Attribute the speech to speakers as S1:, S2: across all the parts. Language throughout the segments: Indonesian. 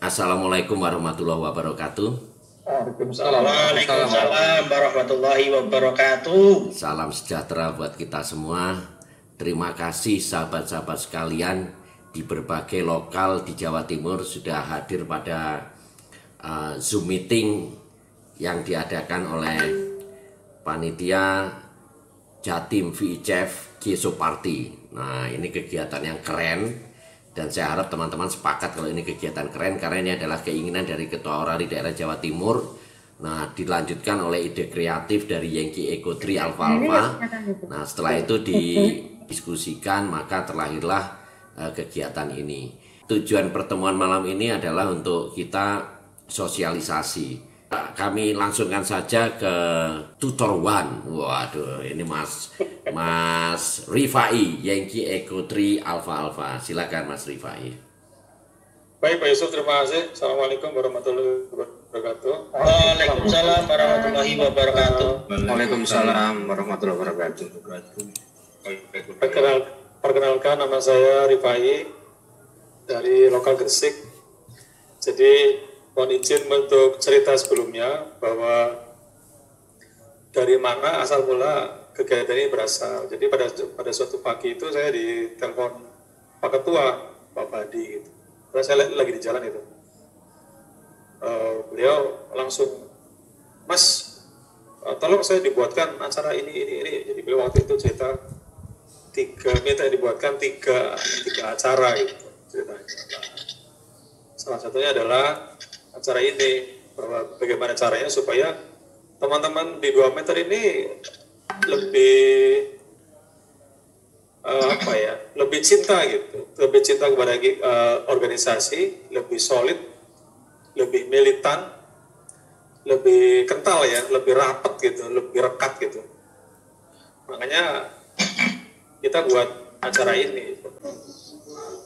S1: Assalamualaikum warahmatullahi wabarakatuh.
S2: Waalaikumsalam warahmatullahi wabarakatuh.
S1: Salam sejahtera buat kita semua. Terima kasih sahabat-sahabat sekalian di berbagai lokal di Jawa Timur sudah hadir pada Zoom meeting yang diadakan oleh panitia Jatim VICF Geso Party. Nah, ini kegiatan yang keren. Dan saya harap teman-teman sepakat kalau ini kegiatan keren, karena ini adalah keinginan dari Ketua Orari Daerah Jawa Timur. Nah, dilanjutkan oleh ide kreatif dari Yengki Eko Tri Alfa Alfa. Nah, setelah itu didiskusikan, maka terlahirlah kegiatan ini. Tujuan pertemuan malam ini adalah untuk kita sosialisasi. Kami langsungkan saja ke tutor one. Waduh, ini Mas Rifai Yengki Eko Tri Alfa Alfa. Silakan Mas Rifai.
S3: Baik Pak Yusuf, terima kasih. Assalamualaikum warahmatullahi wabarakatuh.
S2: Waalaikumsalam warahmatullahi wabarakatuh.
S4: Waalaikumsalam warahmatullahi wabarakatuh.
S3: Perkenalkan, nama saya Rifai dari lokal Gresik. Jadi mohon izin untuk cerita sebelumnya bahwa dari mana asal mula kegiatan ini berasal. Jadi pada suatu pagi itu saya ditelepon Pak Ketua, Pak Badi gitu. Karena saya lagi di jalan itu. Beliau langsung, Mas, tolong saya dibuatkan acara ini. Jadi beliau waktu itu cerita minta dibuatkan tiga acara gitu ceritanya. Salah satunya adalah acara ini, bahwa bagaimana caranya supaya teman-teman di 2 meter ini lebih lebih cinta gitu, lebih cinta kepada organisasi, lebih solid, lebih militan, lebih kental ya, lebih rapat gitu, lebih rekat gitu. Makanya kita buat acara ini.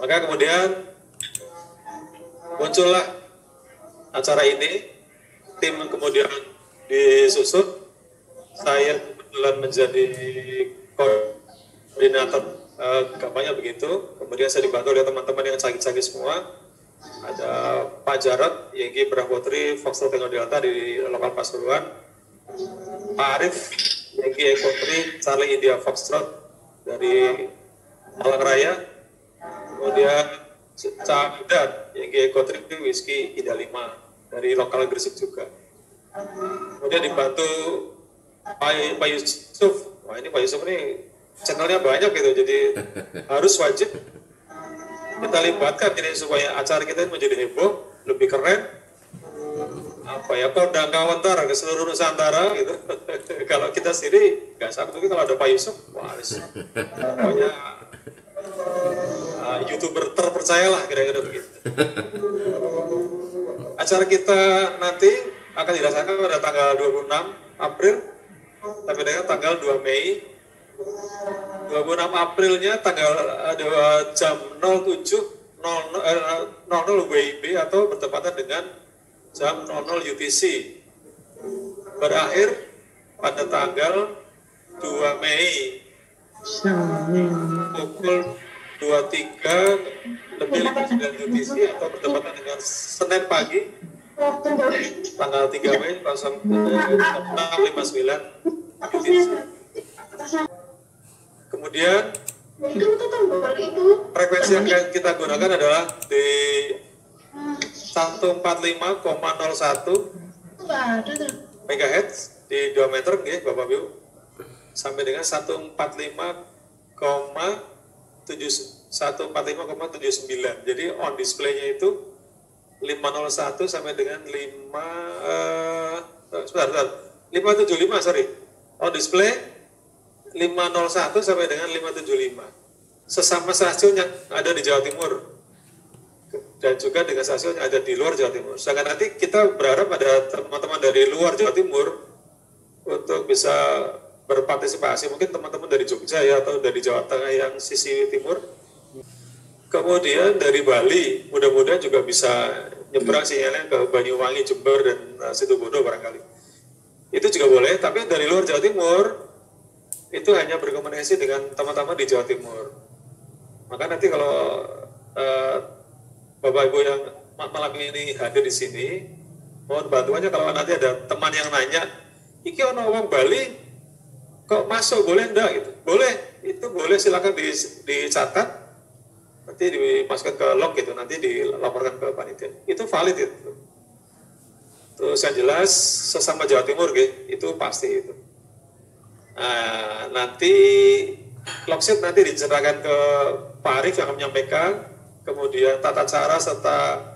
S3: Maka kemudian muncullah acara ini, tim kemudian disusun, saya kebetulan menjadi koordinator kampanye begitu, kemudian saya dibantu oleh teman-teman yang canggih-canggih semua, ada Pak Jarod, Yengki Brahwotri, Foxtrot Tango Delta di lokal Pasuruan, Pak Arif, Yengki Eko Tri, Charlie India Foxtrot dari Malang Raya, kemudian Cahdan, Yengki Eko Tri, Whisky Ida 5 dari lokal Gresik juga. Kemudian dibantu Pak Yusuf. Wah, ini Pak Yusuf ini channelnya banyak gitu, jadi harus wajib kita libatkan ini supaya acara kita menjadi heboh, lebih keren. Kondang kawantar ke seluruh Nusantara gitu. Kalau kita sendiri nggak sanggup, tapi kalau ada Pak Yusuf, wah harus pokoknya YouTuber terpercaya lah, kira-kira begitu. Acara kita nanti akan dirasakan pada tanggal 26 April sampai dengan tanggal 2 Mei. 26 Aprilnya tanggal jam 07.00 WIB atau bertepatan dengan jam 00 UTC. Berakhir pada tanggal 2 Mei pukul 23 lebih 59 UTC atau bertepatan dengan Senin pagi tanggal 3 Mei 06.59 UTC. Kemudian frekuensi yang kita gunakan adalah di 145,01 MHz di 2 meter, Bapak Ibu, sampai dengan 145,79. Jadi on display-nya itu 501 sampai dengan 575, sorry. On display 501 sampai dengan 575. Sesama stasiun yang ada di Jawa Timur dan juga dengan stasiun yang ada di luar Jawa Timur. Sedangkan nanti kita berharap ada teman-teman dari luar Jawa Timur untuk bisa berpartisipasi, mungkin teman-teman dari Jogja ya, atau dari Jawa Tengah yang sisi timur. Kemudian dari Bali, mudah-mudahan juga bisa nyebrang sinyalnya ke Banyuwangi, Jember, dan Situbondo barangkali. Itu juga boleh, tapi dari luar Jawa Timur itu hanya berkomunikasi dengan teman-teman di Jawa Timur. Maka nanti kalau Bapak Ibu yang malam ini hadir di sini. Mohon bantuannya kalau nanti ada teman yang nanya, iki ono wong Bali kok masuk boleh enggak gitu? Boleh, itu boleh, silakan dicatat, nanti dimasukkan ke log gitu, nanti dilaporkan ke panitia. Itu valid itu. Terus yang jelas sesama Jawa Timur gitu, itu pasti itu. Nah, nanti logsheet nanti diserahkan ke Pak Arief yang akan menyampaikan, kemudian tata cara serta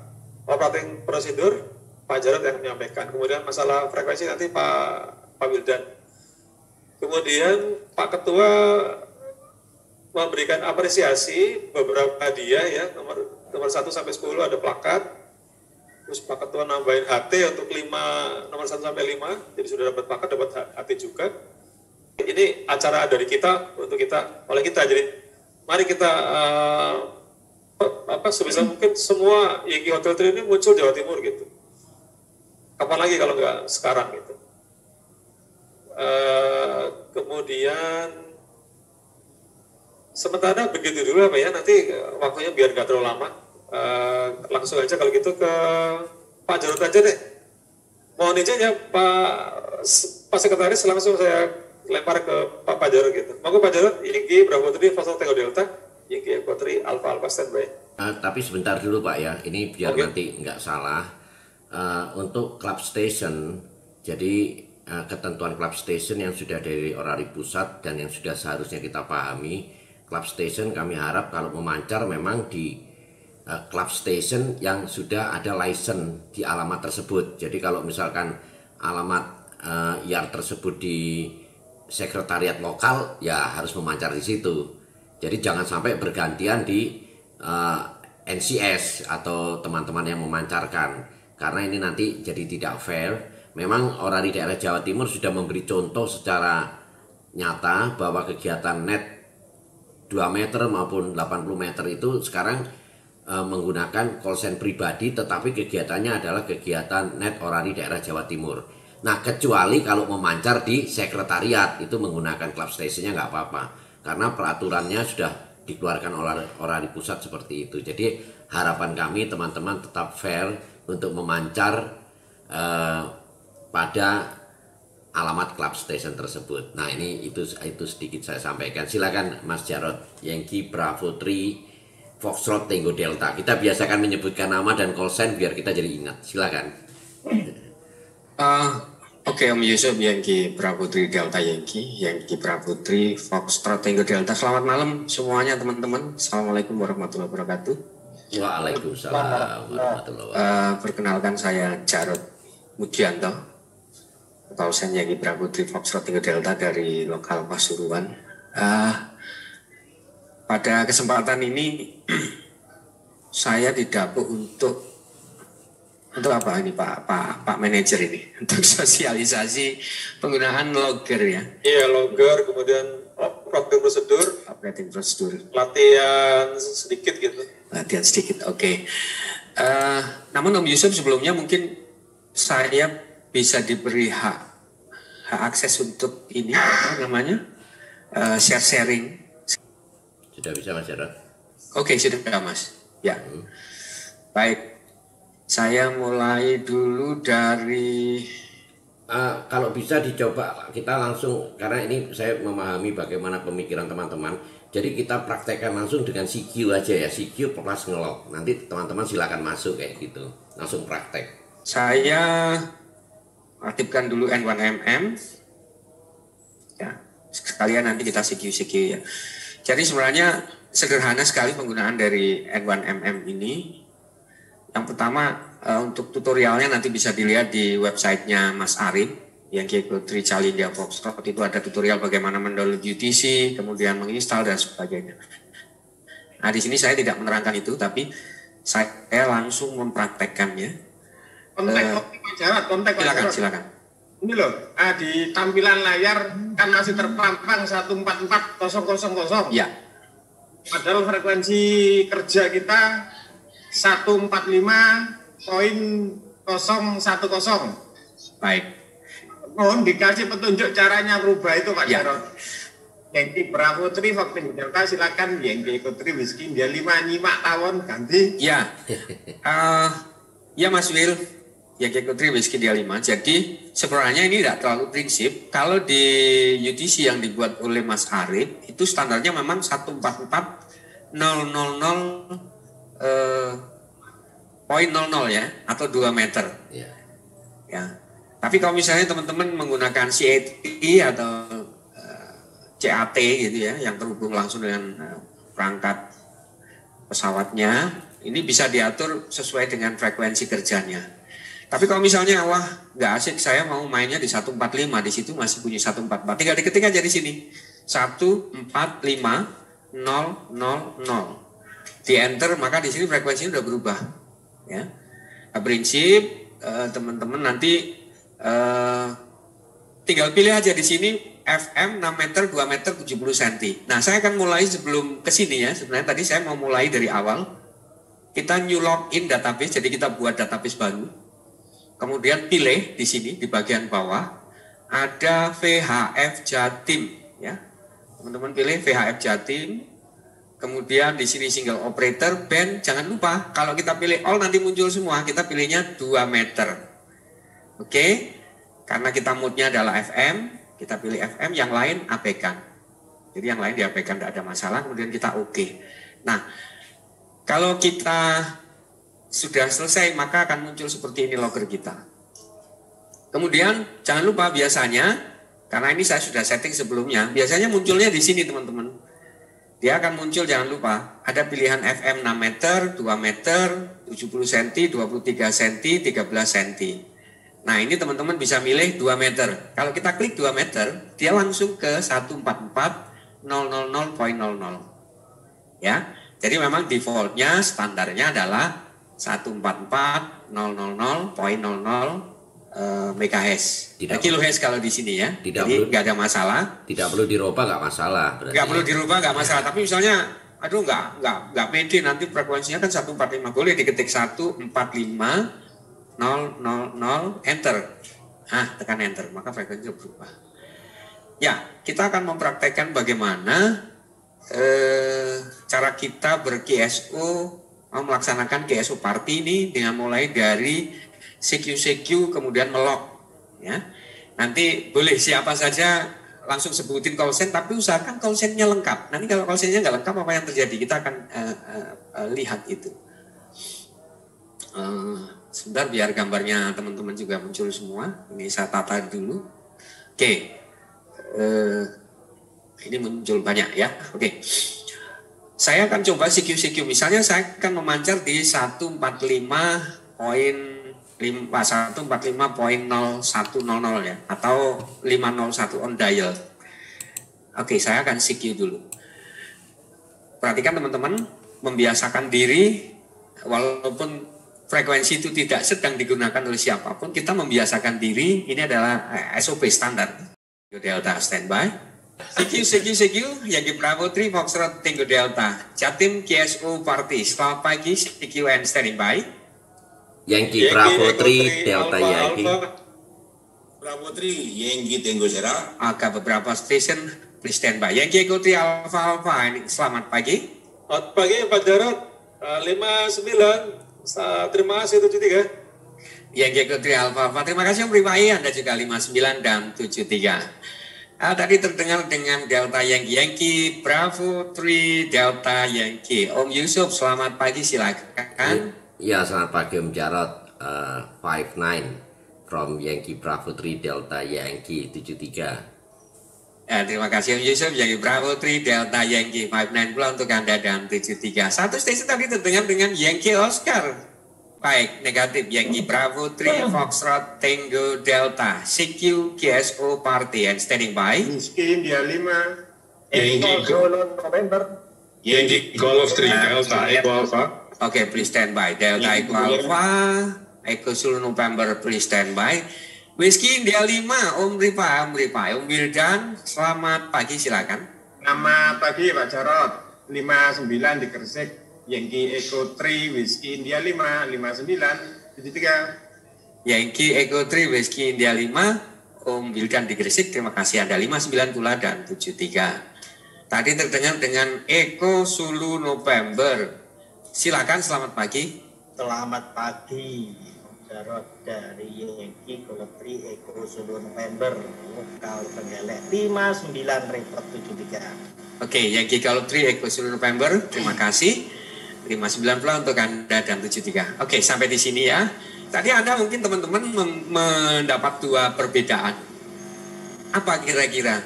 S3: operating prosedur Pak Jarod yang menyampaikan, kemudian masalah frekuensi nanti Pak Wildan. Kemudian Pak Ketua memberikan apresiasi beberapa hadiah ya, nomor 1 sampai 10 ada plakat. Terus Pak Ketua nambahin HT untuk nomor 1 sampai 5, jadi sudah dapat plakat, dapat HT juga. Ini acara dari kita untuk kita, oleh kita. Jadi mari kita sebisa mungkin semua YGI Hotel Tree ini muncul Jawa Timur gitu. Kapan lagi kalau nggak sekarang gitu. Kemudian sementara begitu dulu apa ya, nanti waktunya biar nggak terlalu lama. Langsung aja kalau gitu ke Pak Jarod aja deh. Mohon izinnya Pak Sekretaris, langsung saya lempar ke Pak Jarod gitu. Monggo Pak Jarod, YGI Bravo 3 Foxtrot Tango Delta, YGI Echo 3 Alpha standby.
S1: Tapi sebentar dulu Pak ya, ini biar nanti nggak salah. Untuk club station, jadi ketentuan club station yang sudah dari orari pusat dan yang sudah seharusnya kita pahami, club station kami harap kalau memancar memang di club station yang sudah ada license di alamat tersebut. Jadi kalau misalkan alamat yard tersebut di sekretariat lokal, ya harus memancar di situ. Jadi jangan sampai bergantian di NCS atau teman-teman yang memancarkan, karena ini nanti jadi tidak fair. Memang orari daerah Jawa Timur sudah memberi contoh secara nyata bahwa kegiatan net 2 meter maupun 80 meter itu sekarang menggunakan call sign pribadi, tetapi kegiatannya adalah kegiatan net orari daerah Jawa Timur. Nah, kecuali kalau memancar di sekretariat itu menggunakan club stationnya nggak apa-apa, karena peraturannya sudah dikeluarkan orari pusat seperti itu. Jadi harapan kami teman-teman tetap fair untuk memancar pada alamat club station tersebut. Nah, itu sedikit saya sampaikan. Silakan Mas Jarod, YGI Bravo 3 Foxtrot Tango Delta. Kita biasakan menyebutkan nama dan call sign biar kita jadi ingat. Silakan.
S4: Oke, Om Yusuf, YGI Bravo 3 Delta YGI Bravo 3 Foxtrot Tango Delta. Selamat malam semuanya teman-teman. Assalamualaikum warahmatullahi wabarakatuh.
S1: Waalaikumsalam warahmatullahi wabarakatuh.
S4: Perkenalkan, saya Jarod Mudianto, call sign YGI Bravo 3 Foxtrot Tango Delta dari lokal Pasuruan. Pada kesempatan ini saya didapuk untuk apa ini Pak Manajer ini, untuk sosialisasi penggunaan logger ya.
S3: Iya, logger, kemudian operating prosedur, latihan sedikit gitu.
S4: Latihan sedikit, oke. Namun Om Yusuf, sebelumnya mungkin saya bisa diberi hak akses untuk ini, apa namanya, sharing.
S1: Sudah bisa Mas Jarod?
S4: Oke, sudah Mas. Ya. Baik. Saya mulai dulu dari
S1: kalau bisa dicoba kita langsung, karena ini saya memahami bagaimana pemikiran teman-teman. Jadi kita praktekkan langsung dengan CQ aja ya, CQ plus ngelog. Nanti teman-teman silakan masuk kayak gitu, langsung praktek.
S4: Saya aktifkan dulu N1MM. Ya, sekalian nanti kita CQ ya. Jadi sebenarnya sederhana sekali penggunaan dari N1MM ini. Yang pertama, untuk tutorialnya nanti bisa dilihat di websitenya Mas Arif, yang YGI Charlie India Foxtrot. Itu ada tutorial bagaimana mendownload UTC, kemudian menginstal dan sebagainya. Nah, di sini saya tidak menerangkan itu, tapi saya langsung mempraktekkannya. Silakan.
S5: Ini loh, di tampilan layar kan masih terpampang 144000.
S4: Ya.
S5: Padahal frekuensi kerja kita 145.010.
S4: Baik.
S5: Mohon dikasih petunjuk caranya berubah itu Pak
S4: Ya.
S5: Jarod. YGI Bravo 3 Foxtrot Delta, silakan YGI Echo 3 Whiskey India 5 nyimak tawon ganti.
S4: Ya. Ya Mas Wil, Yankee Eco 3 Whiskey India 5. Jadi sebenarnya ini tidak terlalu prinsip. Kalau di UTC yang dibuat oleh Mas Arif, itu standarnya memang 144.000 .00 ya, atau 2 meter. Ya. Tapi kalau misalnya teman-teman menggunakan CAT atau CAT gitu ya, yang terhubung langsung dengan perangkat pesawatnya, ini bisa diatur sesuai dengan frekuensi kerjanya. Tapi kalau misalnya wah nggak asik, saya mau mainnya di 145, di situ masih bunyi 144, tinggal diketik aja di sini 145.000, di enter, maka di sini frekuensinya udah berubah ya. Nah, prinsip teman-teman nanti tinggal pilih aja di sini FM 6 meter, 2 meter, 70 cm. Nah, saya akan mulai sebelum ke sini ya. Sebenarnya tadi saya mau mulai dari awal. Kita new login database, jadi kita buat database baru. Kemudian pilih di sini di bagian bawah ada VHF Jatim ya. Teman-teman pilih VHF Jatim. Kemudian di sini single operator band, jangan lupa kalau kita pilih all nanti muncul semua, kita pilihnya 2 meter. Oke. Karena kita mode-nya adalah FM, kita pilih FM, yang lain abaikan. Jadi yang lain diabaikan, tidak ada masalah, kemudian kita oke. Nah, kalau kita sudah selesai, maka akan muncul seperti ini logger kita. Kemudian jangan lupa biasanya, karena ini saya sudah setting sebelumnya, biasanya munculnya di sini teman-teman. Dia akan muncul, jangan lupa, ada pilihan FM 6 meter, 2 meter, 70 cm, 23 cm, 13 cm. Nah ini teman-teman bisa milih 2 meter. Kalau kita klik 2 meter, dia langsung ke 144.000.00. Ya, jadi memang defaultnya standarnya adalah 144.000.00 MHz. Kilohertz kalau di sini ya. Jadi nggak ada masalah.
S1: Tidak perlu dirubah, nggak masalah.
S4: Nggak perlu dirubah, nggak masalah. Tapi misalnya, aduh nggak pede, nanti frekuensinya kan 145, boleh diketik 145.000 enter. Tekan enter, maka frekuensinya berubah. Ya, kita akan mempraktekkan bagaimana cara kita ber-KSO, melaksanakan KSO party ini dengan mulai dari CQ kemudian melok ya. Nanti boleh siapa saja langsung sebutin call sign, tapi usahakan call sign-nya lengkap. Nanti kalau call sign-nya nggak lengkap, apa yang terjadi? Kita akan lihat itu. Sebentar biar gambarnya teman-teman juga muncul semua. Ini saya tata dulu. Oke. Ini muncul banyak ya. Oke. Saya akan coba CQ. Misalnya saya akan memancar di 145.0100 ya, atau 501 on dial. Oke, saya akan CQ dulu. Perhatikan teman-teman, membiasakan diri, walaupun frekuensi itu tidak sedang digunakan oleh siapapun, kita membiasakan diri. Ini adalah SOP standar. Delta standby. CQ, Yankee Bravo 3 Foxtrot Tango Delta, Jatim KSO Party. Selamat pagi, CQ and standing by.
S1: Yankee Bravo 3 Delta Yankee.
S6: Bravo 3 Yankee Tango Sierra.
S4: Agak beberapa station, please stand by. Yankee Eco 3 Alpha. Selamat pagi.
S3: Selamat pagi Pak Jarod. 59. Terima kasih 73.
S4: Yankee Eco 3 Alpha. Terima kasih Om Ripai, Anda juga 59 dan 73. Tadi terdengar dengan Delta Yankee Bravo 3 Delta Yankee. Om Yusuf, selamat pagi, silakan.
S1: Ya, selamat pagi Om Jarod. 59 from Yankee Bravo 3 Delta Yankee 73.
S4: Terima kasih Om Yusuf, Yankee Bravo 3 Delta Yankee 59 pula untuk Anda dan 73. Satu station tadi terdengar dengan Yankee Oscar. Baik, negatif. Yankee Bravo 3 Foxtrot Tango Delta, CQ KSO Party and standing by.
S5: Whiskey India 5
S6: Yankee
S5: November.
S6: Yankee Golf 3 Delta Echo Alpha.
S4: Oke, please stand by. Delta Echo Alpha, Echo Zulu November, please stand by. Whiskey India 5, Om Ripai, Om Wildan, selamat pagi, silakan.
S5: Selamat pagi Pak Jarod. 59 di Gresik. Yankee Eco 3 Whiskey India 5 59 73.
S4: Yankee Eco 3 Whiskey India 5, Om Wildan di Gresik, terima kasih Anda 59 pula dan 73. Tadi terdengar dengan Eco Zulu November. Silakan, selamat pagi.
S2: Selamat pagi, Jarod dari Yankee Golotri Eko Sulu November, lokal Trenggalek 59 repot 73.
S4: Oke, Yankee Golotri Eko Sulu November, terima kasih. 59 pula untuk Anda dan 73. Oke, sampai di sini ya. Tadi Anda mungkin teman-teman mendapat dua perbedaan. Apa kira-kira?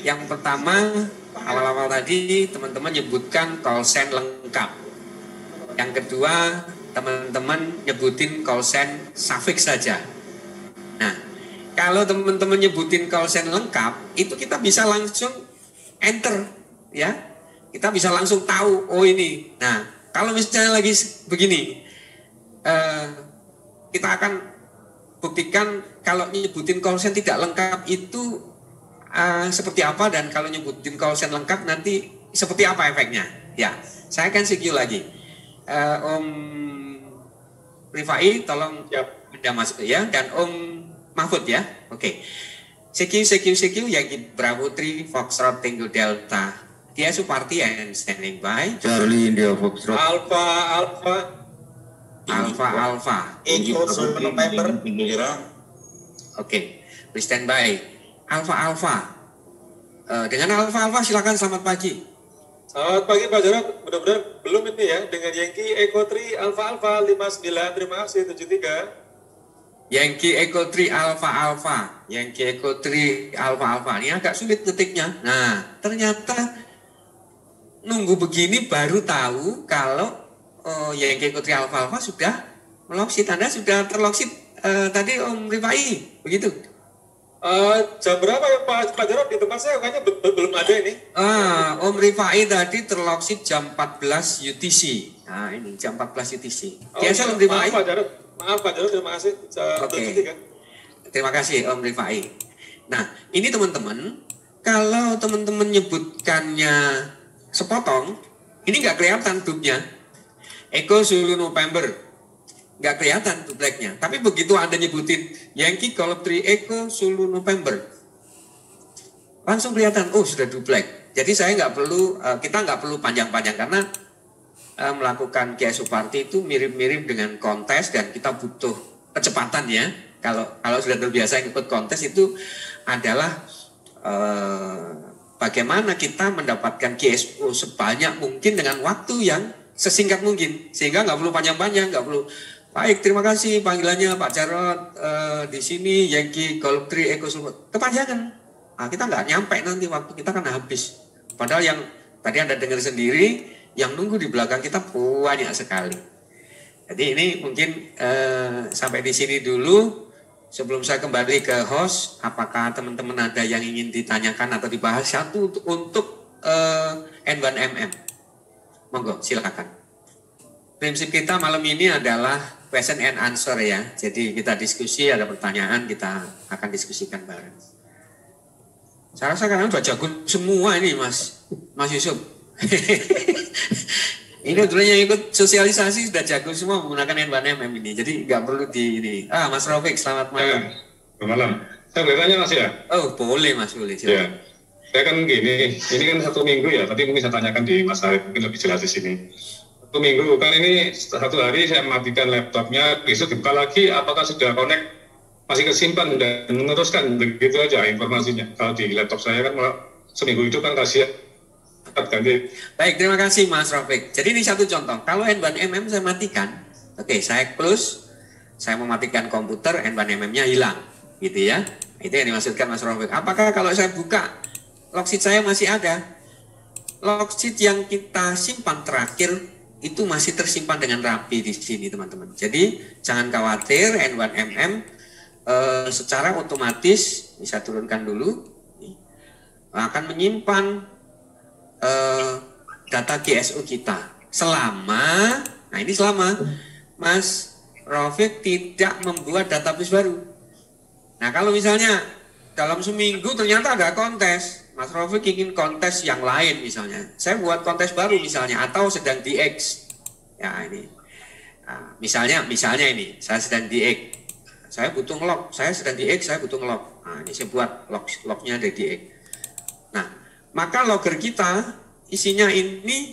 S4: Yang pertama, awal-awal tadi teman-teman nyebutkan call sign lengkap. Yang kedua, teman-teman nyebutin call sign suffix saja. Nah, kalau teman-teman nyebutin call sign lengkap, itu kita bisa langsung enter, ya. Kita bisa langsung tahu, oh ini. Nah, kalau misalnya lagi begini, kita akan buktikan kalau nyebutin call sign tidak lengkap itu seperti apa, dan kalau nyebutin call sign lengkap nanti seperti apa efeknya. Ya, saya akan CQ lagi. Om Rifai tolong Anda masuk ya, dan Om Mahfud ya. Oke. CQ Yankee Bravo 3 Foxtrot Tango Delta. Dia Suparti and standing by.
S6: Charlie India Foxtrot.
S4: Alpha.
S2: Eko Sulu November.
S4: Oke. Please stand by. Alpha. Dengan Alpha silakan, selamat pagi.
S3: Selamat pagi Pak Jarod, mudah-mudahan belum ini ya, dengan Yankee Eko 3 Alpha 59, terima kasih 73.
S4: Yankee Eko 3 Alpha. Yankee Eko 3 Alpha. Ini agak sulit ngetiknya. Nah, ternyata nunggu begini baru tahu kalau Yankee Eko 3 Alpha sudah meloksit. Anda sudah terloksit tadi Om Rifai, begitu?
S3: Jam berapa ya Pak Jarod? Di tempat saya kayaknya belum ada ini.
S4: Om Rifai tadi terloksit jam 14 UTC. Nah ini jam 14 UTC. Biasa Om Rifai.
S3: Maaf Pak Jarod, terima kasih.
S4: Oke. Terima kasih Om Rifai. Nah ini teman-teman, kalau teman-teman nyebutkannya sepotong, ini nggak kelihatan dupnya. Eko Sulu November. Nggak kelihatan dupleknya. Tapi begitu Anda nyebutin Yankee Golotri Eko Sulu November, langsung kelihatan, oh sudah duplek. Jadi kita nggak perlu panjang-panjang, karena melakukan KSU Party itu mirip-mirip dengan kontes, dan kita butuh kecepatan ya. Kalau sudah terbiasa ikut kontes itu adalah bagaimana kita mendapatkan KSU sebanyak mungkin dengan waktu yang sesingkat mungkin, sehingga nggak perlu panjang-panjang, nggak perlu. Baik, terima kasih panggilannya Pak Jarod di sini Yankee Golotri Eko Sulu. Kepanjangan. Nah, kita nggak nyampe nanti, waktu kita kan habis. Padahal yang tadi Anda dengar sendiri, yang nunggu di belakang kita banyak sekali. Jadi ini mungkin sampai di sini dulu. Sebelum saya kembali ke host, apakah teman-teman ada yang ingin ditanyakan atau dibahas satu untuk N1MM? Monggo, silakan. Prinsip kita malam ini adalah question and answer ya. Jadi kita diskusi, ada pertanyaan, kita akan diskusikan bareng. Saya rasa karena udah jago semua ini Mas Yusuf. Ini dulu yang ikut sosialisasi sudah jago semua menggunakan N1MM ini. Jadi nggak perlu di ini. Mas Rafiq, selamat malam.
S7: Selamat malam. Saya boleh tanya Mas ya?
S4: Oh boleh Mas, boleh.
S7: Ya. Saya kan gini, ini kan 1 minggu ya. Tadi mungkin saya tanyakan di Mas Arif, mungkin lebih jelas di sini. 1 minggu kan ini 1 hari saya matikan laptopnya, besok dibuka lagi, apakah sudah connect, masih kesimpan dan meneruskan, begitu aja informasinya. Kalau di laptop saya kan seminggu itu kan kasihan ganti.
S4: Baik, terima kasih Mas Rafiq. Jadi ini satu contoh, kalau N1MM saya matikan, oke, saya close, saya mematikan komputer, N1MM-nya hilang, gitu ya. Itu yang dimaksudkan Mas Rafiq. Apakah kalau saya buka, logsit saya masih ada? Logsit yang kita simpan terakhir itu masih tersimpan dengan rapi di sini teman-teman. Jadi jangan khawatir, N1MM secara otomatis, bisa turunkan dulu, akan menyimpan data GSO kita selama, nah ini selama Mas Rafiq tidak membuat database baru. Nah kalau misalnya dalam seminggu ternyata ada kontes, Mas Rafiq ingin kontes yang lain misalnya, saya buat kontes baru misalnya, atau sedang DX, ya ini, nah, misalnya ini, saya sedang DX, saya butuh ngelog, saya sedang DX, saya butuh ngelog, nah ini saya buat lognya dari DX. Nah, maka logger kita isinya ini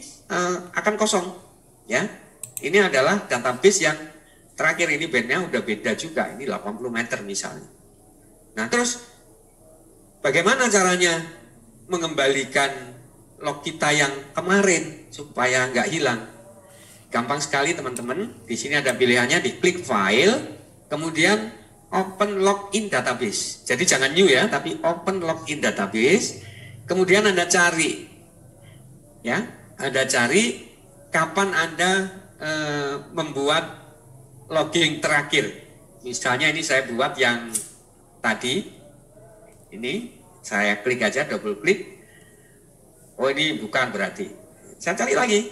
S4: akan kosong, ya, Ini adalah database yang terakhir, ini bandnya udah beda juga, ini 80 meter misalnya. Nah terus bagaimana caranya mengembalikan log kita yang kemarin supaya nggak hilang? Gampang sekali teman-teman. Di sini ada pilihannya, diklik file, kemudian open login database. Jadi jangan new ya, tapi open login database. Kemudian Anda cari, ya, Anda cari kapan Anda membuat logging terakhir. Misalnya ini saya buat yang tadi, ini saya klik aja, double klik. Oh ini bukan berarti. Saya cari lagi.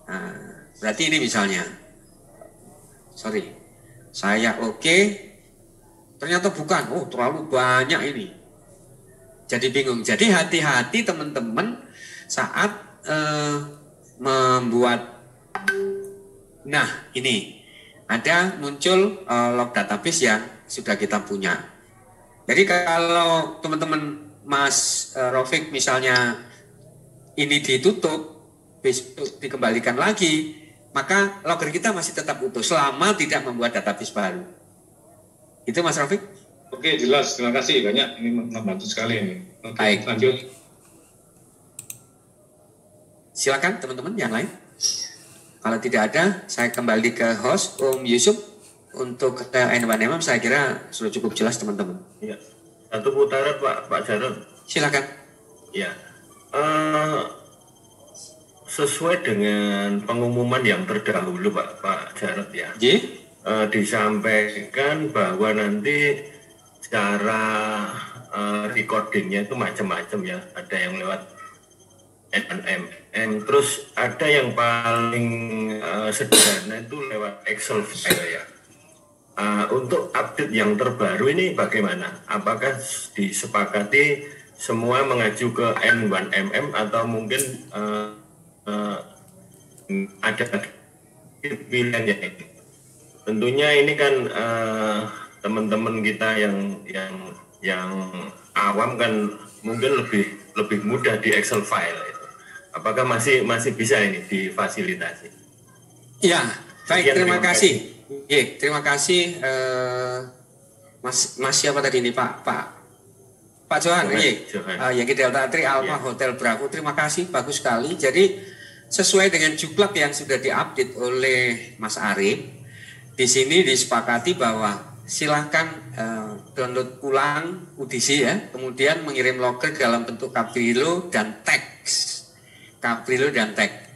S4: Nah, berarti ini misalnya. Sorry. Saya oke. Ternyata bukan. Oh terlalu banyak ini. Jadi bingung. Jadi hati-hati teman-teman saat membuat. Nah ini. Ada muncul log database yang sudah kita punya. Jadi kalau teman-teman Mas Rafiq misalnya ini ditutup, besok dikembalikan lagi, maka logger kita masih tetap utuh selama tidak membuat database baru. Itu Mas Rafiq?
S7: Oke, jelas. Terima kasih banyak. Ini membantu sekali ini. Oke,
S4: baik.
S7: Lanjut.
S4: Silakan teman-teman yang lain. Kalau tidak ada, saya kembali ke host Om Yusuf. Untuk N1MM saya kira sudah cukup jelas teman-teman.
S6: Ya. Satu putaran Pak Jarod.
S4: Silakan.
S6: Ya. Sesuai dengan pengumuman yang terdahulu Pak Jarod ya. Disampaikan bahwa nanti cara recordingnya itu macam-macam ya. Ada yang lewat N1MM, terus ada yang paling sederhana itu lewat Excel file ya. Untuk update yang terbaru ini bagaimana? Apakah disepakati semua mengacu ke N1MM atau mungkin ada pilihan ya? Tentunya ini kan teman-teman kita yang awam kan mungkin lebih mudah di Excel file itu. Apakah masih bisa ini difasilitasi?
S4: Ya, baik. Terima kasih. Terima kasih Mas siapa tadi ini Pak Johan. Yankee Delta Tri Alpha Hotel Bravo. Terima kasih, bagus sekali. Jadi sesuai dengan juklak yang sudah diupdate oleh Mas Arif, di sini disepakati bahwa silahkan download ulang UDC ya, kemudian mengirim logger dalam bentuk Caprilo dan teks. Caprilo dan teks.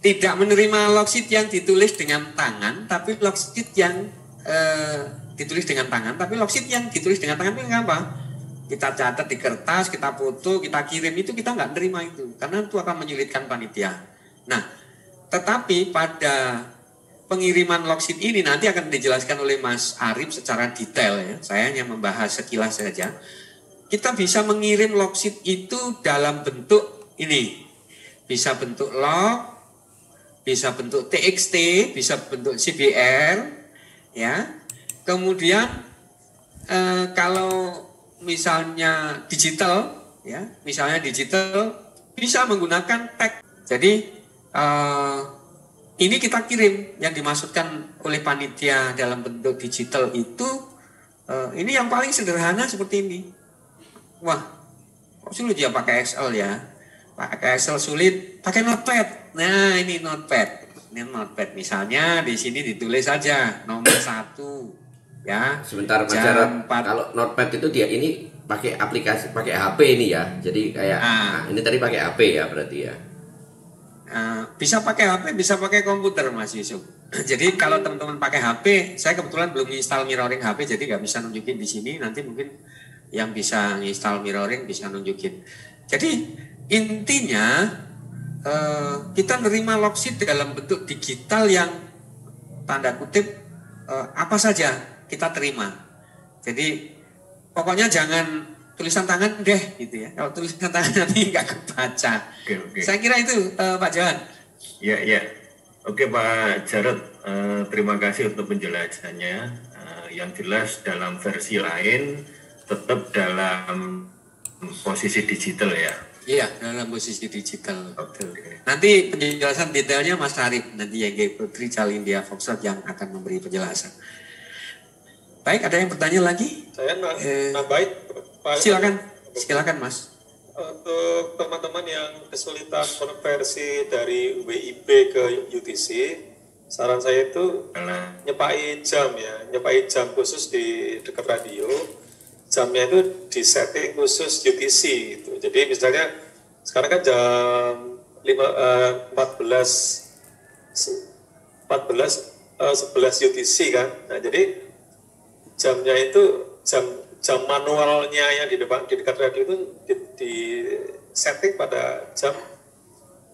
S4: Tidak menerima logsheet yang ditulis dengan tangan, tapi logsheet yang ditulis dengan tangan, tapi logsheet yang ditulis dengan tangan itu apa? Kita catat di kertas, kita foto, kita kirim, itu kita nggak terima itu, karena itu akan menyulitkan panitia. Nah, tetapi pada pengiriman logsheet ini nanti akan dijelaskan oleh Mas Arif secara detail ya. Saya hanya membahas sekilas saja. Kita bisa mengirim logsheet itu dalam bentuk ini. Bisa bentuk log, bisa bentuk TXT, bisa bentuk CBR ya. Kemudian kalau misalnya digital ya, misalnya digital bisa menggunakan tag. Jadi ini kita kirim yang dimaksudkan oleh panitia dalam bentuk digital itu ini yang paling sederhana seperti ini. Wah, kok sulit ya pakai Excel ya? Pakai Excel sulit, pakai notepad. Nah, ini notepad. Ini notepad misalnya di sini ditulis saja nomor 1 ya.
S1: Sebentar Mas Jarod, kalau notepad itu dia ini pakai aplikasi, pakai HP ini ya. Jadi kayak ini tadi pakai HP ya berarti ya.
S4: Bisa pakai HP, bisa pakai komputer Mas Yusuf. Jadi kalau teman-teman pakai HP, saya kebetulan belum install mirroring HP, jadi nggak bisa nunjukin di sini. Nanti mungkin yang bisa install mirroring bisa nunjukin. Jadi intinya kita nerima logsheet dalam bentuk digital yang tanda kutip apa saja kita terima. Jadi pokoknya jangan tulisan tangan deh gitu ya. Kalau tulisan tangan nanti nggak kebaca.
S6: Oke.
S4: Saya kira itu Pak Johan.
S6: Ya. Oke Pak Jarod, terima kasih untuk penjelasannya. Yang jelas dalam versi lain tetap dalam posisi digital ya.
S4: Iya, dalam posisi digital. Betul. Nanti penjelasan detailnya Mas Arif, nanti YG Putri Calindia Foxtrot yang akan memberi penjelasan. Baik, ada yang bertanya lagi?
S3: Saya nambahin.
S4: Silakan Mas.
S3: Untuk teman-teman yang kesulitan konversi dari WIB ke UTC, saran saya itu nyepai jam khusus di dekat radio. Jamnya itu di setting khusus UTC itu. Jadi misalnya sekarang kan jam 11 UTC kan. Nah, jadi jamnya itu jam manualnya yang di dekat radio itu di setting pada jam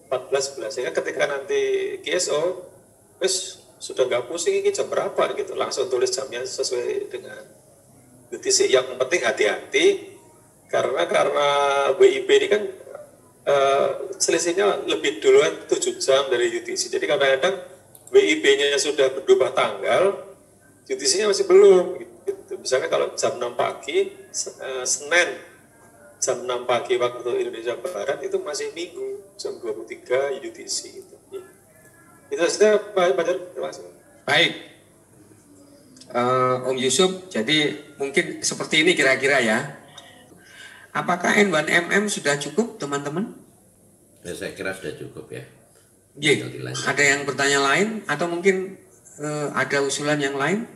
S3: 14.11. Sehingga ketika nanti KSO sudah nggak pusing ini jam berapa gitu, langsung tulis jamnya sesuai dengan UTC. Yang penting hati-hati karena WIB ini kan selisihnya lebih duluan 7 jam dari UTC. Jadi kadang-kadang WIB-nya sudah berubah tanggal, UTC-nya masih belum. Gitu. Misalnya kalau jam 6 pagi, Senin jam 6 pagi waktu Indonesia Barat itu masih Minggu jam 23 UTC. Gitu. Itu saja Pak Bajar. Terima kasih.
S4: Baik. Om Yusuf, jadi mungkin seperti ini kira-kira ya. Apakah N1MM sudah cukup teman-teman?
S1: Ya, saya kira sudah cukup ya.
S4: Iya. Ada yang bertanya lain atau mungkin ada usulan yang lain?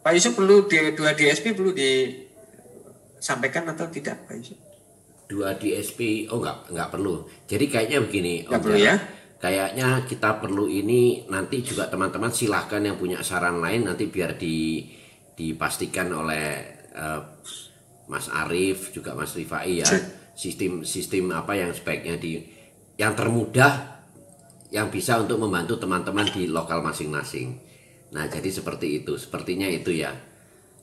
S4: Pak Yusuf perlu dua DSP perlu disampaikan atau tidak Pak Yusuf?
S1: 2 DSP, oh enggak perlu. Jadi kayaknya begini.
S4: Enggak perlu ya?
S1: Kayaknya kita perlu ini nanti juga teman-teman silahkan yang punya saran lain nanti biar dipastikan oleh Mas Arif juga Mas Rifai ya, sistem apa yang sebaiknya yang termudah yang bisa untuk membantu teman-teman di lokal masing-masing. Nah, jadi seperti itu, sepertinya itu ya.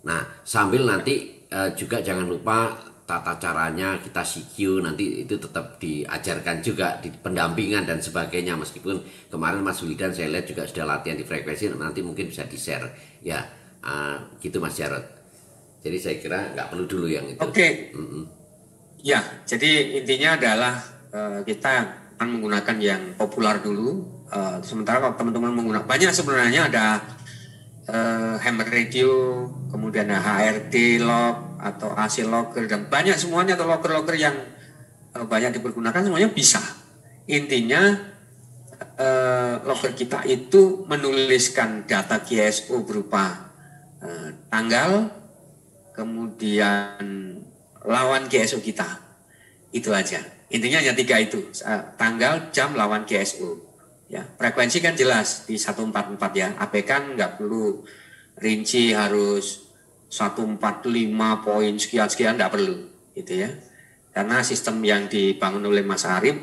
S1: Nah, sambil nanti juga jangan lupa tata caranya kita CQ nanti itu tetap diajarkan juga di pendampingan dan sebagainya, meskipun kemarin Mas Wildan saya lihat juga sudah latihan di frekuensi, nanti mungkin bisa di share ya, gitu Mas Jarod. Jadi saya kira nggak perlu dulu yang itu.
S4: Oke. Ya, jadi intinya adalah kita akan menggunakan yang populer dulu, sementara kalau teman-teman menggunakan banyak sebenarnya ada Hammer Radio, kemudian ada HRD Log atau AC Logger dan banyak semuanya, atau logger-logger yang banyak dipergunakan semuanya bisa. Intinya logger kita itu menuliskan data KSO berupa tanggal, kemudian lawan KSO kita. Itu aja. Intinya hanya 3 itu, tanggal, jam, lawan KSO. Ya, frekuensi kan jelas di 144 ya. AP kan nggak perlu rinci harus 145 poin sekian nggak perlu gitu ya. Karena sistem yang dibangun oleh Mas Arif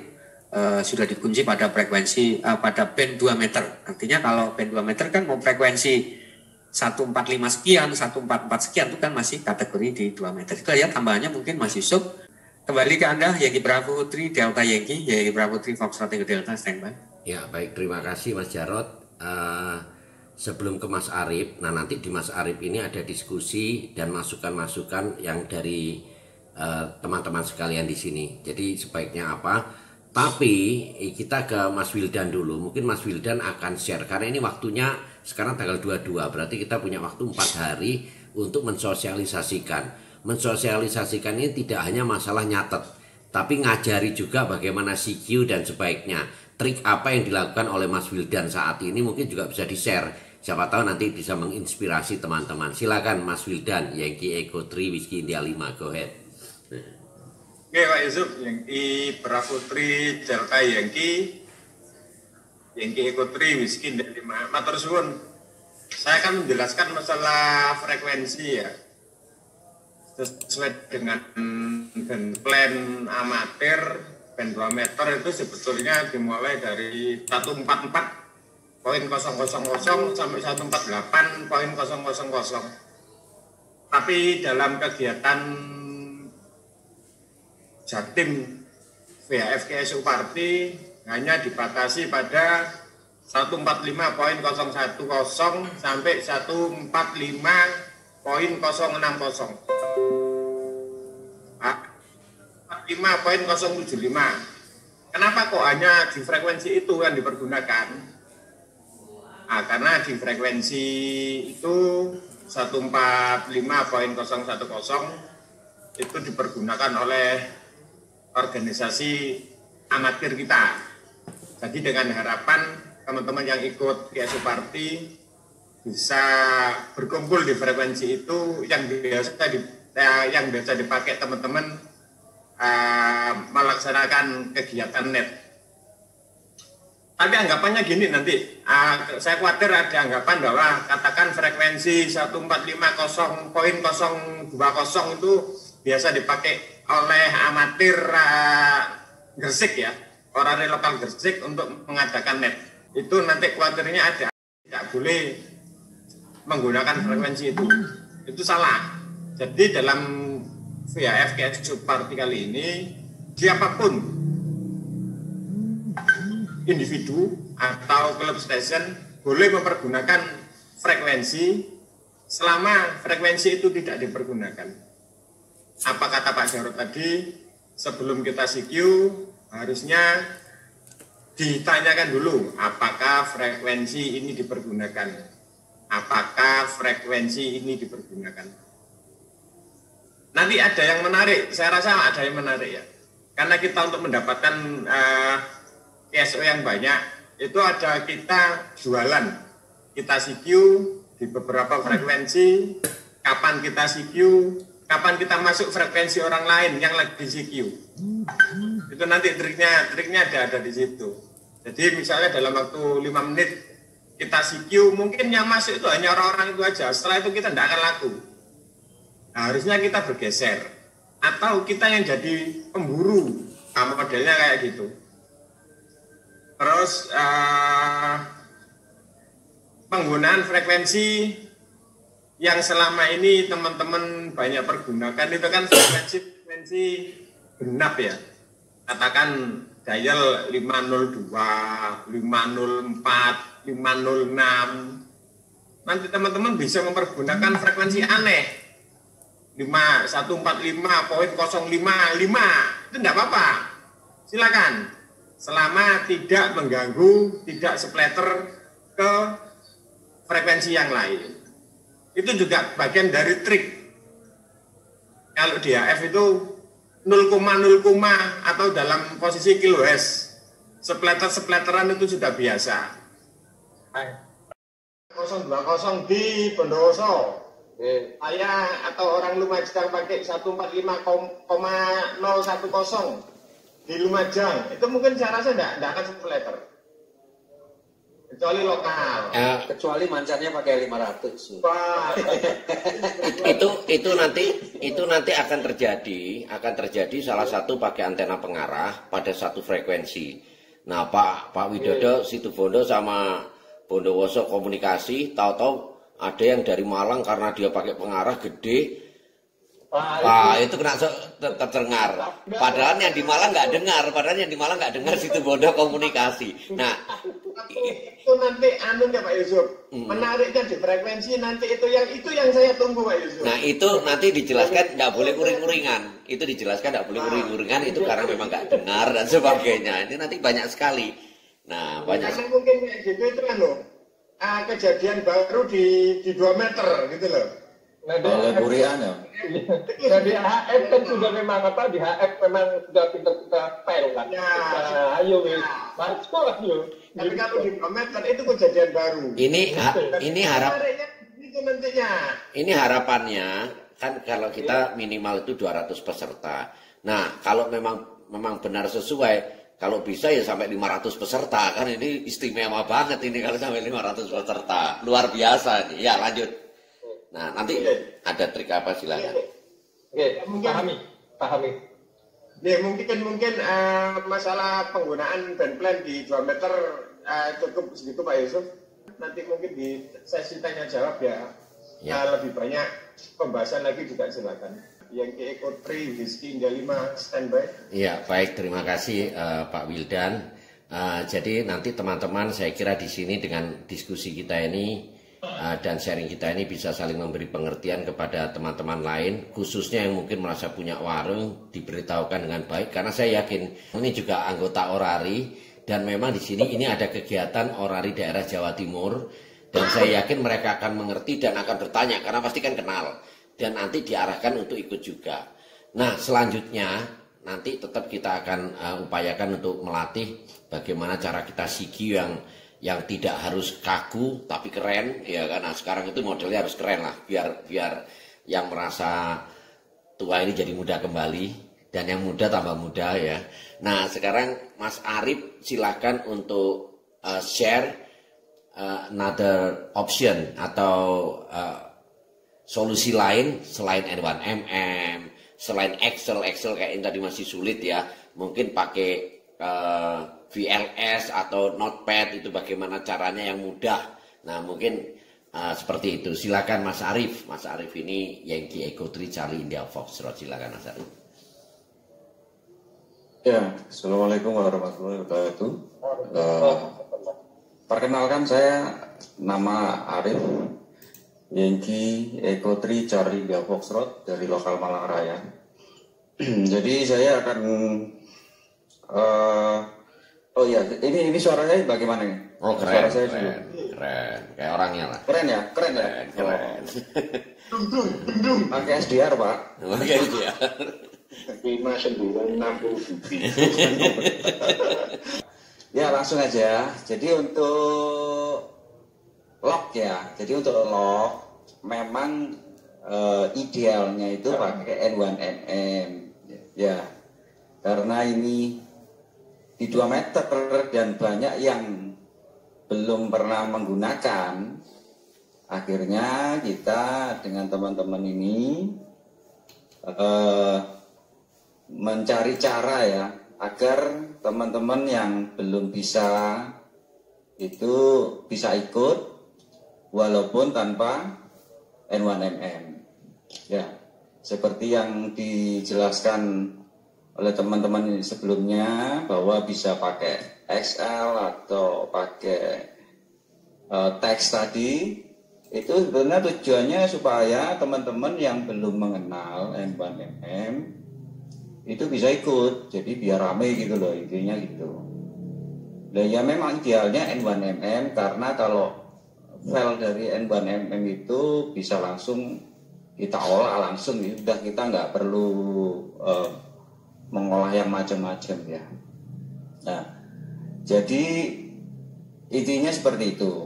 S4: sudah dikunci pada frekuensi pada band 2 meter. Artinya kalau band 2 meter kan mau frekuensi 145 sekian, 144 sekian itu kan masih kategori di 2 meter. Kita lihat tambahannya mungkin Mas Yusuf. Kembali ke Anda, Yankee Bravo 3 Delta Yankee, Yankee Bravo 3 Foxtrot Delta, standby.
S1: Ya baik, terima kasih Mas Jarod. Sebelum ke Mas Arif, nah nanti di Mas Arif ini ada diskusi dan masukan-masukan yang dari teman-teman sekalian di sini. Jadi sebaiknya apa? Tapi kita ke Mas Wildan dulu. Mungkin Mas Wildan akan share karena ini waktunya sekarang tanggal 22. Berarti kita punya waktu 4 hari untuk mensosialisasikan. Mensosialisasikan ini tidak hanya masalah nyatet, tapi ngajari juga bagaimana CQ dan sebaiknya. Trik apa yang dilakukan oleh Mas Wildan saat ini mungkin juga bisa di-share. Siapa tahu nanti bisa menginspirasi teman-teman. Silakan Mas Wildan, Yankee Echo 3 Whiskey India 5, go ahead.
S5: Oke Pak Yusuf, Yankee Bravo 3 Delta Yankee Echo 3 Whiskey India 5. Matur suwun. Saya akan menjelaskan masalah frekuensi ya. Sesuai dengan plan amatir, band 2 meter itu sebetulnya dimulai dari 144.000 sampai 148.000. Tapi dalam kegiatan Jatim VHF KSU Party hanya dibatasi pada 145.010 sampai 145.060. 145.075. Kenapa kok hanya di frekuensi itu yang dipergunakan? Nah, karena di frekuensi itu 145.010 itu dipergunakan oleh organisasi amatir kita. Jadi dengan harapan teman-teman yang ikut PSU Party bisa berkumpul di frekuensi itu yang biasa dipakai teman-teman melaksanakan kegiatan net. Tapi anggapannya gini nanti, saya khawatir ada anggapan bahwa katakan frekuensi 145.020 itu biasa dipakai oleh amatir Gresik ya, orang lokal Gresik untuk mengadakan net. Itu nanti khawatirnya ada, tidak boleh menggunakan frekuensi itu. Itu salah. Jadi dalam VHF PSU Party kali ini, siapapun individu atau klub station boleh mempergunakan frekuensi selama frekuensi itu tidak dipergunakan. Apa kata Pak Jarod tadi, sebelum kita CQ harusnya ditanyakan dulu apakah frekuensi ini dipergunakan. Apakah frekuensi ini dipergunakan. Nanti ada yang menarik, saya rasa ada yang menarik ya. Karena kita untuk mendapatkan PSO yang banyak, itu ada kita jualan. Kita CQ di beberapa frekuensi, kapan kita CQ, kapan kita masuk frekuensi orang lain yang lagi CQ. Itu nanti triknya ada di situ. Jadi misalnya dalam waktu 5 menit kita CQ, mungkin yang masuk itu hanya orang-orang itu aja, setelah itu kita tidak akan laku. Nah, harusnya kita bergeser atau kita yang jadi pemburu, modelnya kayak gitu. Terus penggunaan frekuensi yang selama ini teman-teman banyak pergunakan itu kan frekuensi genap ya. Katakan dial 502, 504, 506. Nanti teman-teman bisa mempergunakan frekuensi aneh. 145.055 itu tidak apa-apa, silakan selama tidak mengganggu, tidak splatter ke frekuensi yang lain. Itu juga bagian dari trik. Kalau di AF itu 0,0, atau dalam posisi kilohertz, splatteran itu sudah biasa. 020 di Bondowoso, saya atau orang Lumajang pakai 145,010 di Lumajang, itu mungkin saya rasa tidak akan splatter, kecuali lokal.
S8: Kecuali mancarnya pakai 500.
S1: itu nanti akan terjadi salah satu pakai antena pengarah pada satu frekuensi. Nah Pak Widodo Situbondo sama Bondowoso komunikasi, tahu-tahu ada yang dari Malang karena dia pakai pengarah gede, itu kena terdengar. Padahal yang di Malang nggak dengar, Situbondo komunikasi. Nah,
S5: itu nanti ya Pak Yusuf, menariknya di frekuensi nanti itu yang saya tunggu Pak Yusuf.
S1: Nah itu nanti dijelaskan nggak boleh uring-uringan. Itu karena memang nggak dengar dan sebagainya. Ini nanti banyak sekali. Nah banyak.
S5: Karena mungkin kayak gitu itu kan loh. Kejadian baru di 2 meter gitu loh.
S8: Oleh Burian ya.
S9: Jadi HF kan sudah memang di HF memang sudah kita pel kan. Ya, ayo masuk lah yuk.
S5: Tapi kalau di 2 meter itu kejadian baru.
S1: Ini harapannya kan kalau kita minimal itu 200 peserta. Nah, kalau memang benar sesuai, kalau bisa ya sampai 500 peserta, kan ini istimewa banget ini kalau sampai 500 peserta. Luar biasa nih. Ya, lanjut. Nah, nanti ada trik apa silakan.
S9: Oke, pahami.
S5: Ya, mungkin masalah penggunaan band plan di 2 meter cukup segitu Pak Yusuf. Nanti mungkin di sesi tanya jawab ya. Lebih banyak pembahasan lagi juga silakan. Yang Eko 3 Whisky India 5 standby.
S1: Iya, baik, terima kasih Pak Wildan. Jadi nanti teman-teman saya kira di sini dengan diskusi kita ini dan sharing kita ini bisa saling memberi pengertian kepada teman-teman lain, khususnya yang mungkin merasa punya warung, diberitahukan dengan baik, karena saya yakin ini juga anggota Orari, dan memang di sini ini ada kegiatan Orari daerah Jawa Timur, dan saya yakin mereka akan mengerti dan akan bertanya, karena pasti kan kenal, dan nanti diarahkan untuk ikut juga. Nah, selanjutnya nanti tetap kita akan upayakan untuk melatih bagaimana cara kita sigi yang tidak harus kaku tapi keren, ya kan. Nah, sekarang itu modelnya harus keren lah, biar yang merasa tua ini jadi muda kembali dan yang muda tambah muda ya. Nah, sekarang Mas Arif silakan untuk share another option atau solusi lain selain N1MM, selain Excel kayak ini tadi masih sulit ya. Mungkin pakai VLS atau Notepad, itu bagaimana caranya yang mudah. Nah, mungkin seperti itu. Silakan Mas Arif. Mas Arif ini Yankee Echo 3 Charlie India Foxtrot. Silakan Mas Arif.
S8: Ya, Assalamualaikum warahmatullahi wabarakatuh. Perkenalkan, saya nama Arif, Yankee Echo 3 Charlie India Foxtrot dari lokal Malang Raya. Jadi saya akan oh ya, ini suaranya bagaimana nih?
S1: Oh, keren, suara saya keren, kayak orangnya lah.
S8: Keren ya.
S1: Keren.
S8: Pakai SDR Pak.
S1: Pakai SDR.
S8: 5967. Ya, langsung aja. Jadi untuk lock ya. Jadi untuk lock memang idealnya itu pakai N1MM. Ya. Karena ini di 2 meter dan banyak yang belum pernah menggunakan, akhirnya kita dengan teman-teman ini mencari cara ya agar teman-teman yang belum bisa itu bisa ikut walaupun tanpa N1MM ya, seperti yang dijelaskan oleh teman-teman sebelumnya bahwa bisa pakai Excel atau pakai teks tadi. Itu sebenarnya tujuannya supaya teman-teman yang belum mengenal N1MM itu bisa ikut, jadi biar rame gitu loh, intinya gitu. Dan ya memang idealnya N1MM, karena kalau file dari N1MM itu bisa langsung kita olah langsung, udah kita nggak perlu mengolah yang macam-macam ya. Nah, jadi intinya seperti itu.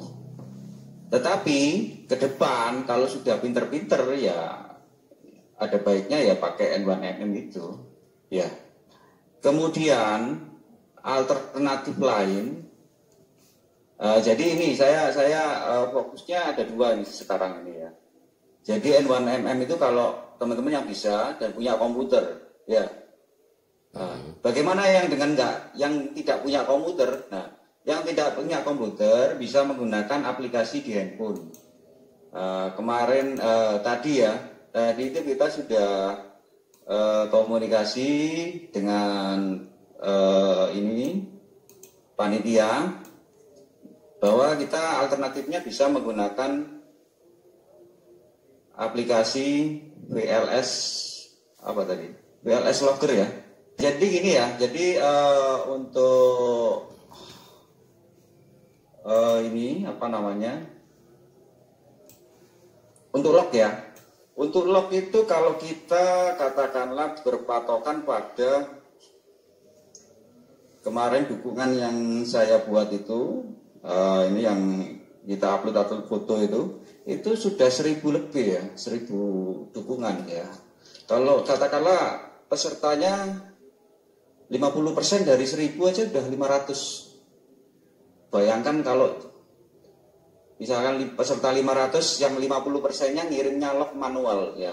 S8: Tetapi ke depan kalau sudah pinter-pinter ya ada baiknya ya pakai N1MM itu ya. Kemudian alternatif lain, jadi ini saya fokusnya ada 2 nih sekarang ini ya. Jadi N1MM itu kalau teman-teman yang bisa dan punya komputer ya. Bagaimana yang yang tidak punya komputer? Nah, yang tidak punya komputer bisa menggunakan aplikasi di handphone. Kemarin tadi itu kita sudah komunikasi dengan ini panitia bahwa kita alternatifnya bisa menggunakan aplikasi VLS VLS Logger ya. Jadi gini ya, jadi untuk ini untuk log ya. Untuk log itu kalau kita katakanlah berpatokan pada kemarin dukungan yang saya buat itu, ini yang kita upload foto itu sudah 1000 lebih ya, 1000 dukungan ya. Kalau katakanlah pesertanya 50% dari 1000 aja udah 500. Bayangkan kalau misalkan peserta 500 yang 50%-nya ngirimnya log manual ya.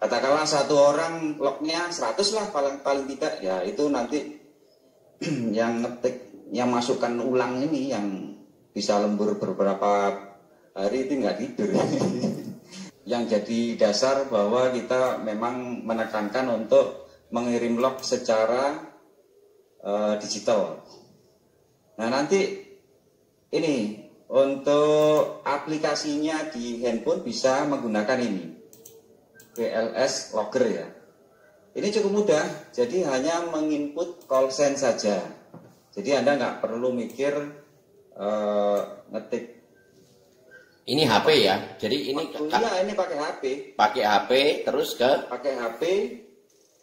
S8: Katakanlah satu orang lognya 100 lah paling tidak ya, itu nanti yang ngetik, yang masukkan ulang ini yang bisa lembur beberapa hari itu nggak tidur. Yang jadi dasar bahwa kita memang menekankan untuk mengirim log secara digital. Nah nanti ini untuk aplikasinya di handphone bisa menggunakan ini, BLS Logger ya. Ini cukup mudah, jadi hanya menginput call sign saja. Jadi Anda nggak perlu mikir ngetik.
S1: Ini HP ya, jadi ini
S8: iya, ini pakai HP.
S1: Pakai HP terus
S8: pakai HP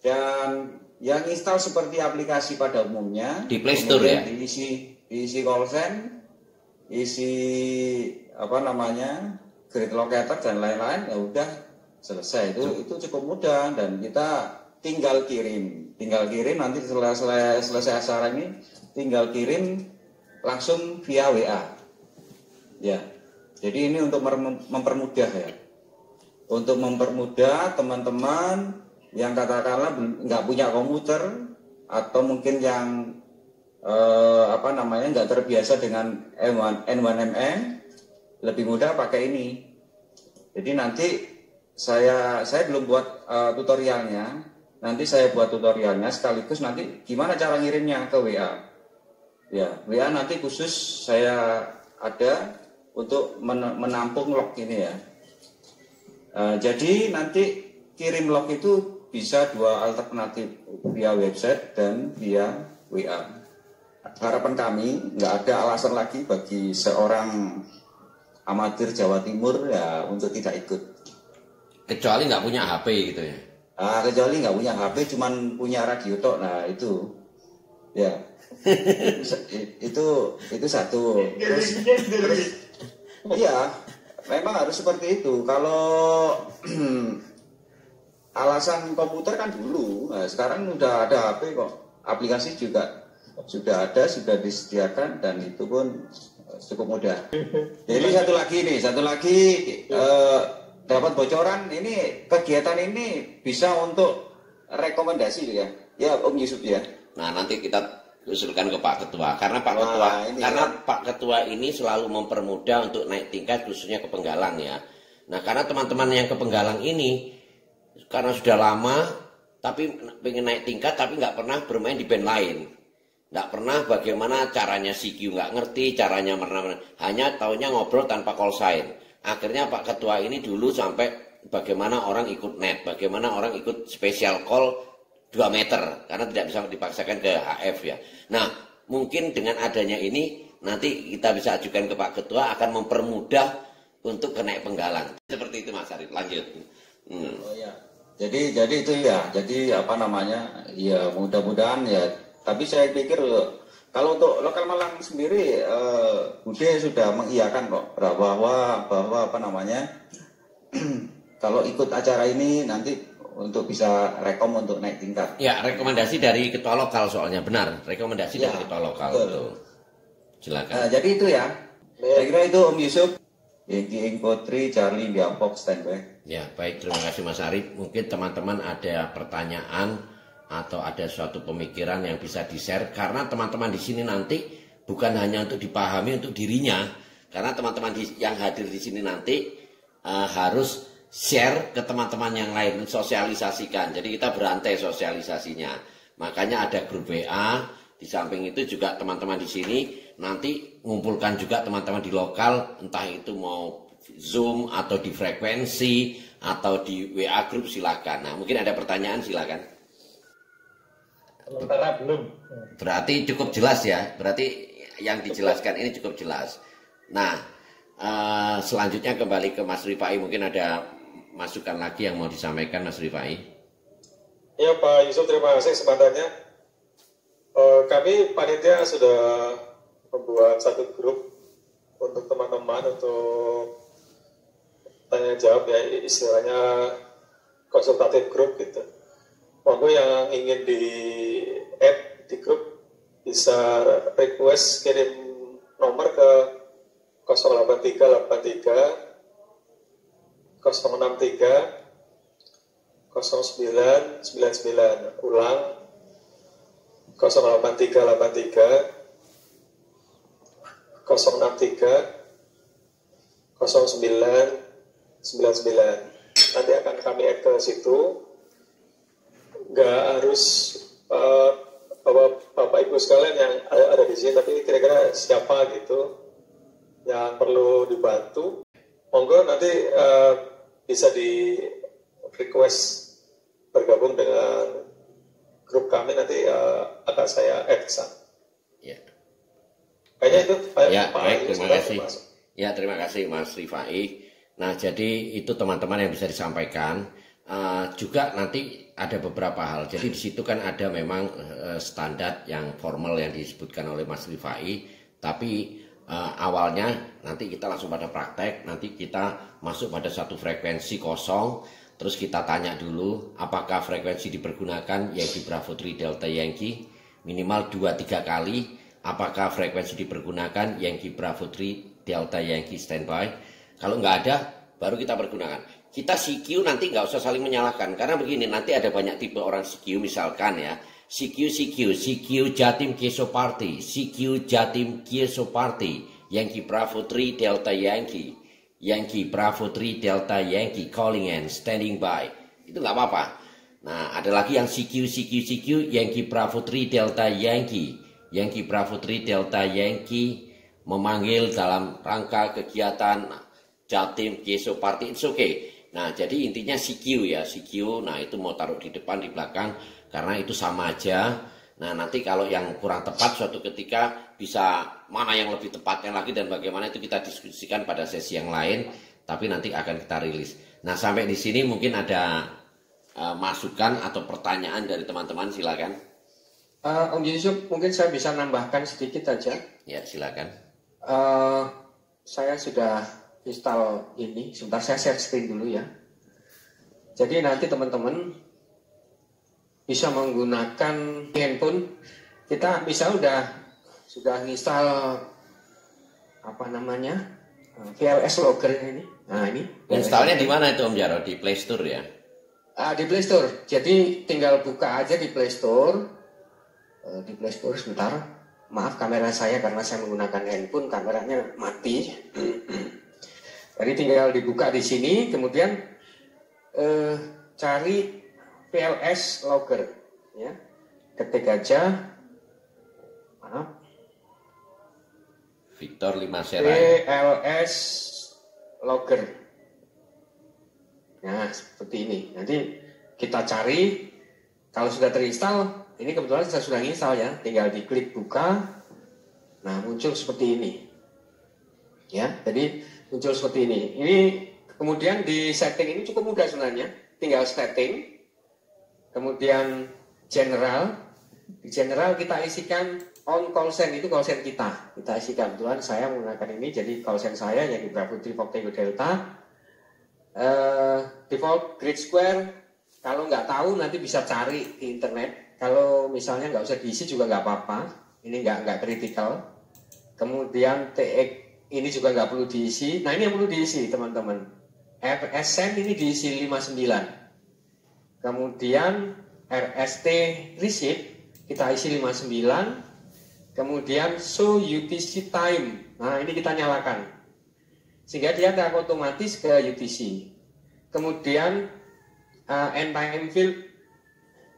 S8: dan yang install seperti aplikasi pada umumnya
S1: di Play Store ya.
S8: Diisi call sign, isi apa namanya, grid locator dan lain-lain, ya udah selesai. Itu cukup mudah dan kita tinggal kirim nanti selesai acara ini tinggal kirim langsung via WA ya. Jadi ini untuk mempermudah ya, untuk mempermudah teman-teman yang katakanlah nggak punya komputer atau mungkin yang nggak terbiasa dengan N1MM, lebih mudah pakai ini. Jadi nanti saya belum buat tutorialnya, nanti saya buat tutorialnya sekaligus nanti gimana cara ngirimnya ke WA. Ya, WA nanti khusus saya ada untuk menampung log ini ya. Jadi nanti kirim log itu bisa dua alternatif, via website dan via WA. Harapan kami nggak ada alasan lagi bagi seorang amatir Jawa Timur ya untuk tidak ikut.
S1: Kecuali nggak punya HP gitu ya.
S8: Kecuali nggak punya HP, cuman punya radio tok. Nah itu ya itu satu. Terus iya, memang harus seperti itu. Kalau alasan komputer kan dulu, nah, sekarang udah ada HP kok. Aplikasi juga sudah ada, sudah disediakan dan itu pun cukup mudah. Jadi satu lagi dapat bocoran ini, kegiatan ini bisa untuk rekomendasi ya. Ya Om Yusuf ya.
S1: Nah, nanti kita usulkan ke Pak Ketua karena Pak Ketua ini selalu mempermudah untuk naik tingkat khususnya ke Penggalang ya. Nah, karena teman-teman yang ke Penggalang ini karena sudah lama tapi pengen naik tingkat tapi nggak pernah bermain di band lain. Nggak pernah bagaimana caranya CQ, nggak ngerti caranya hanya taunya ngobrol tanpa call sign. Akhirnya Pak Ketua ini dulu sampai bagaimana orang ikut net, bagaimana orang ikut special call 2 meter karena tidak bisa dipaksakan ke HF ya. Nah, mungkin dengan adanya ini nanti kita bisa ajukan ke Pak Ketua akan mempermudah untuk ke naik Penggalang. Seperti itu Mas Arif, lanjut.
S8: Oh ya. Jadi itu ya. Jadi apa namanya? Ya mudah-mudahan ya. Tapi saya pikir kalau untuk lokal Malang sendiri Bude sudah mengiyakan kok bahwa apa namanya? Kalau ikut acara ini nanti untuk bisa rekom untuk naik tingkat.
S1: Ya, rekomendasi dari ketua lokal soalnya benar. Rekomendasi dari ketua lokal itu. Silakan.
S8: Jadi itu ya. Saya kira itu Om Yusuf. Yengki Putri, Charlie, Biampok, standby.
S1: Ya, baik. Terima kasih Mas Arif. Mungkin teman-teman ada pertanyaan atau ada suatu pemikiran yang bisa di-share. Karena teman-teman di sini nanti bukan hanya untuk dipahami untuk dirinya. Karena teman-teman yang hadir di sini nanti harus share ke teman-teman yang lain, sosialisasikan. Jadi kita berantai sosialisasinya. Makanya ada grup WA. Di samping itu juga teman-teman di sini nanti ngumpulkan juga teman-teman di lokal, entah itu mau Zoom atau di frekuensi atau di WA grup, silakan. Nah, mungkin ada pertanyaan, silakan.
S9: Sementara belum.
S1: Berarti cukup jelas ya. Berarti yang dijelaskan ini cukup jelas. Nah, selanjutnya kembali ke Mas Rifai. Mungkin ada masukan lagi yang mau disampaikan Mas Rifai.
S3: Ya Pak Yusuf, terima kasih kesempatannya. Kami panitia sudah membuat satu grup untuk teman-teman untuk tanya jawab ya, istilahnya konsultatif grup gitu. Monggo yang ingin di add di grup bisa request kirim nomor ke 08383 063 0999, ulang 08383 063 0999. Nanti akan kami add ke situ. Nggak harus Bapak Ibu sekalian yang ada di sini, tapi kira-kira siapa gitu yang perlu dibantu, monggo nanti bisa di request bergabung dengan grup kami, nanti akan saya add ke sana.
S1: Ya.
S3: Kayaknya itu
S1: Ya,
S3: Pak
S1: baik,
S3: Ali
S1: terima
S3: sudah
S1: kasih.
S3: masuk.
S1: Ya, terima kasih Mas Rifai. Nah, jadi itu teman-teman yang bisa disampaikan. Juga nanti ada beberapa hal. Jadi di situ kan ada memang standar yang formal yang disebutkan oleh Mas Rifai. Tapi awalnya nanti kita langsung pada praktek. Nanti kita masuk pada satu frekuensi kosong. Terus kita tanya dulu apakah frekuensi dipergunakan Yankee Bravo 3 Delta Yankee minimal 2-3 kali. Apakah frekuensi dipergunakan Yankee Bravo 3 Delta Yankee standby. Kalau nggak ada baru kita pergunakan. Kita CQ nanti nggak usah saling menyalahkan, karena begini, nanti ada banyak tipe orang CQ, misalkan ya, CQ Jatim Keso Party, CQ Jatim Keso Party, Yankee Bravo 3 Delta Yankee, Yankee Bravo 3 Delta Yankee calling in standing by, itu nggak apa-apa. Nah, ada lagi yang CQ Yankee Bravo 3 Delta Yankee, Yankee Bravo 3 Delta Yankee memanggil dalam rangka kegiatan Jatim Keso Party, it's okay. Nah, jadi intinya CQ ya, CQ. Nah, itu mau taruh di depan, di belakang, karena itu sama aja. Nah, nanti kalau yang kurang tepat suatu ketika bisa mana yang lebih tepatnya lagi dan bagaimana itu kita diskusikan pada sesi yang lain. Tapi nanti akan kita rilis. Nah, sampai di sini mungkin ada masukan atau pertanyaan dari teman-teman, silakan.
S4: Om Yusuf, mungkin saya bisa nambahkan sedikit aja.
S1: Ya, silakan.
S4: Saya sudah install ini, sebentar saya share screen dulu ya. Jadi nanti teman-teman bisa menggunakan handphone. Kita bisa sudah install apa namanya VLS Logger ini. Nah ini.
S1: Installnya di mana itu Om Jarod? Di Play Store ya?
S4: Di Play Store. Jadi tinggal buka aja di Play Store. Di Play Store sebentar. Maaf kamera saya karena saya menggunakan handphone, kameranya mati. Jadi tinggal dibuka di sini, kemudian cari VLS Logger, ya. Ketik aja, maaf,
S1: Victor 5 Serai.
S4: VLS Logger. Nah, seperti ini. Nanti kita cari, kalau sudah terinstall, ini kebetulan saya sudah install ya, tinggal diklik buka. Nah, muncul seperti ini. Ya, jadi muncul seperti ini. Ini kemudian di setting ini cukup mudah sebenarnya. Tinggal setting, kemudian general. Di general kita isikan on call sign, itu call sign kita. Kita isikan. Kebetulan saya menggunakan ini, jadi call sign saya yang di Bravo 3 Fox Tango Delta. Default grid square. Kalau nggak tahu nanti bisa cari di internet. Kalau misalnya nggak usah diisi juga nggak apa-apa. Ini nggak kritikal. Kemudian TX ini juga nggak perlu diisi. Nah ini yang perlu diisi teman-teman. RSN ini diisi 59. Kemudian RST receipt kita isi 59. Kemudian show UTC time. Nah ini kita nyalakan. Sehingga dia akan otomatis ke UTC. Kemudian end time field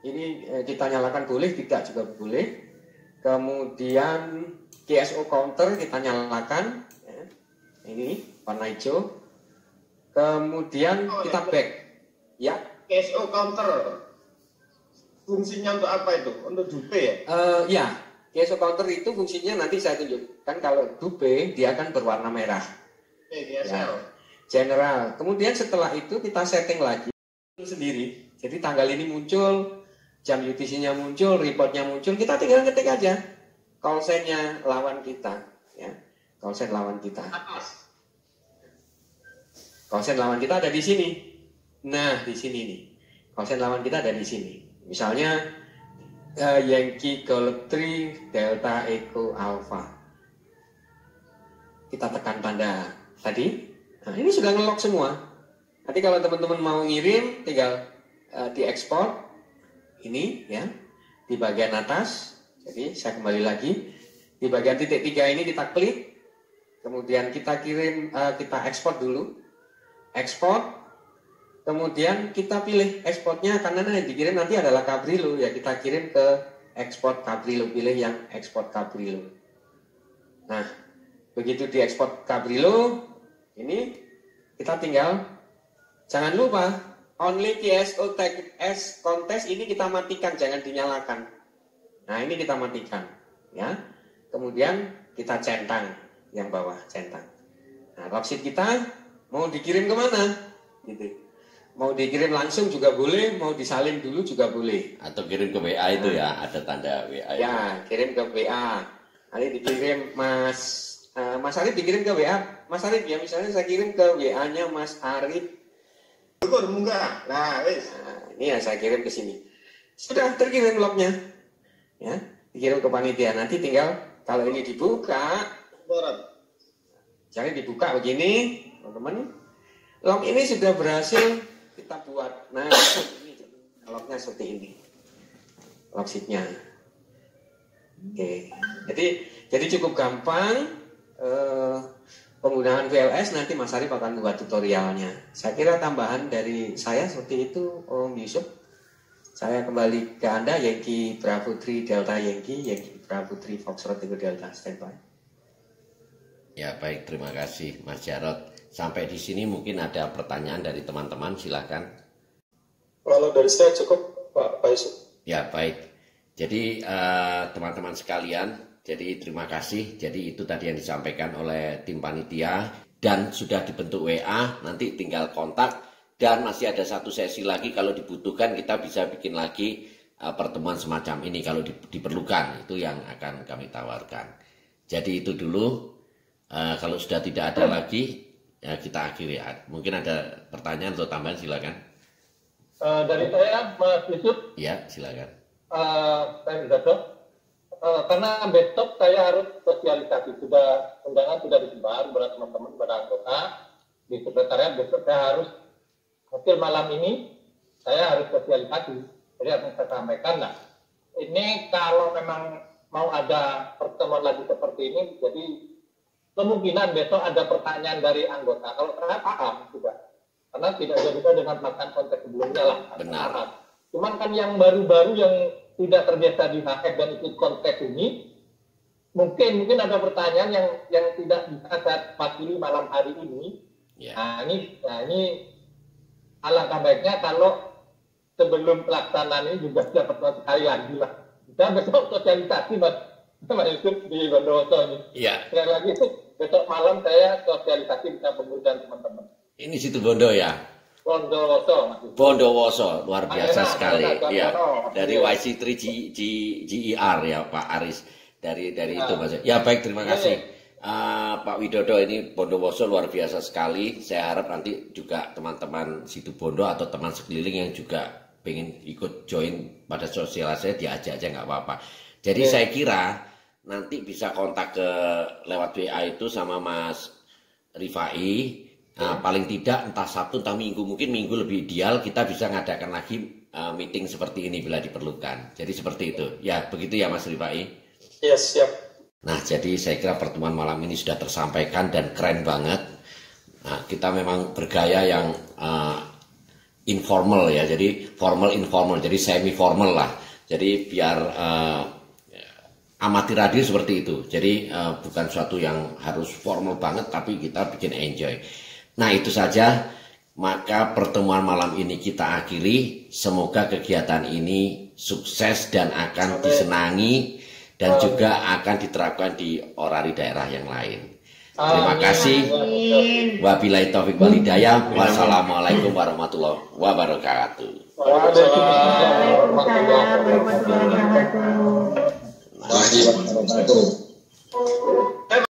S4: ini kita nyalakan boleh, tidak juga boleh. Kemudian GSO counter kita nyalakan. Ini warna hijau. Kemudian kita back. Ya.
S9: GSO counter. Fungsinya untuk apa itu? Untuk dupe ya?
S4: Ya. GSO counter itu fungsinya nanti saya tunjukkan. Kalau dupe dia akan berwarna merah.
S9: Ya.
S4: General. Kemudian setelah itu kita setting lagi sendiri. Jadi tanggal ini muncul, jam UTC-nya muncul, reportnya muncul. Kita tinggal ketik aja. Call sign-nya lawan kita. Ya. Call sign lawan kita. Call sign lawan kita ada di sini. Nah, di sini nih. Call sign lawan kita ada di sini. Misalnya Yankee Golf 3 Delta Echo Alpha. Kita tekan tanda tadi. Nah, ini sudah nge-lock semua. Nanti kalau teman-teman mau ngirim, tinggal diekspor. Ini ya. Di bagian atas. Jadi saya kembali lagi. Di bagian titik 3 ini kita klik. Kemudian kita kirim, kita ekspor dulu. Ekspor. Kemudian kita pilih ekspornya, karena yang dikirim nanti adalah Cabrillo. Ya kita kirim ke ekspor Cabrillo. Pilih yang ekspor Cabrillo. Nah, Begitu diekspor ke Abrilo, ini kita tinggal, jangan lupa, only TSO TS kontes ini kita matikan, jangan dinyalakan. Nah ini kita matikan, ya. Kemudian kita centang yang bawah, centang. Nah logsit kita mau dikirim kemana? Gitu. Mau dikirim langsung juga boleh, mau disalin dulu juga boleh.
S1: Atau kirim ke WA itu ya, ada tanda WA.
S4: Ya, kirim ke WA. Nanti dikirim Mas Arif dikirim ke WA. Mas Arif ya, misalnya saya kirim ke WA-nya Mas Arif.
S5: Nah,
S4: Ini ya saya kirim ke sini. Sudah terkirim lognya. Ya, dikirim ke panitia. Nanti tinggal kalau ini dibuka, jangan dibuka begini, teman-teman. Log ini sudah berhasil kita buat. Nah, ini lognya seperti ini. Log sheet-nya. Oke. Jadi cukup gampang penggunaan VLS, nanti Mas Arif akan membuat tutorialnya. Saya kira tambahan dari saya seperti itu, Om Yusuf. Saya kembali ke Anda, Yankee Bravo 3 Delta Yankee Bravo 3 Foxtrot Echo Delta, standby.
S1: Ya baik, terima kasih Mas Jarod. Sampai di sini mungkin ada pertanyaan dari teman-teman, silakan.
S3: Kalau dari saya cukup Pak Yusuf.
S1: Ya baik. Jadi teman-teman sekalian, jadi terima kasih. Jadi itu tadi yang disampaikan oleh tim panitia dan sudah dibentuk WA, nanti tinggal kontak dan masih ada satu sesi lagi kalau dibutuhkan kita bisa bikin lagi pertemuan semacam ini kalau diperlukan, itu yang akan kami tawarkan. Jadi itu dulu, kalau sudah tidak ada lagi ya kita akhiri. Mungkin ada pertanyaan atau tambahan, silakan.
S9: Dari saya Mas Yusuf.
S1: Ya silakan.
S9: Saya Widodo. Karena besok saya harus sosialisasi, undangan sudah disebar kepada teman-teman, kepada anggota di sekretariat. Besok saya harus hasil malam ini saya harus sosialisasi, jadi akan saya sampaikan. Nah ini kalau memang mau ada pertemuan lagi seperti ini, jadi kemungkinan besok ada pertanyaan dari anggota. Kalau saya paham sudah, karena tidak bisa dengan melakukan konteks sebelumnya lah.
S1: Benar.
S9: Cuman kan yang baru-baru yang tidak terbiasa di HF dan ikut konteks ini, mungkin ada pertanyaan yang tidak bisa saya wakili malam hari ini. Yeah. Nah ini alangkah baiknya kalau sebelum pelaksanaan ini juga dapat sekali lagi lah. Kita besok sosialisasi Mas Yusuf di Bondowoso ini.
S1: Iya.
S9: Sekali lagi besok malam saya sosialisasi bisa pengundang teman-teman.
S1: Ini situ Bondo ya? Bondowoso, luar biasa sekali. Ya, dari YC3 GER ya Pak Aris. Dari itu Mas. Ya baik, terima kasih. Pak Widodo, ini Bondowoso luar biasa sekali. Saya harap nanti juga teman-teman situ Bondo atau teman sekeliling yang juga pengen ikut join pada sosialisasi diajak aja nggak apa-apa. Jadi saya kira nanti bisa kontak ke lewat WA itu sama Mas Rifai. Nah, paling tidak entah Sabtu entah Minggu, mungkin Minggu lebih ideal, kita bisa ngadakan lagi meeting seperti ini bila diperlukan. Jadi seperti itu. Ya, begitu ya Mas Rifai?
S3: Iya, siap.
S1: Nah, jadi saya kira pertemuan malam ini sudah tersampaikan dan keren banget. Nah, kita memang bergaya yang informal ya, jadi formal informal, jadi semi formal lah. Jadi biar amatir radio seperti itu. Jadi bukan suatu yang harus formal banget, tapi kita bikin enjoy. Nah itu saja, maka pertemuan malam ini kita akhiri. Semoga kegiatan ini sukses dan akan disenangi dan juga akan diterapkan di orari daerah yang lain. Terima kasih. Wabillahi taufiq wal hidayah. Wassalamualaikum warahmatullahi wabarakatuh.
S9: Waalaikumsalam warahmatullahi wabarakatuh.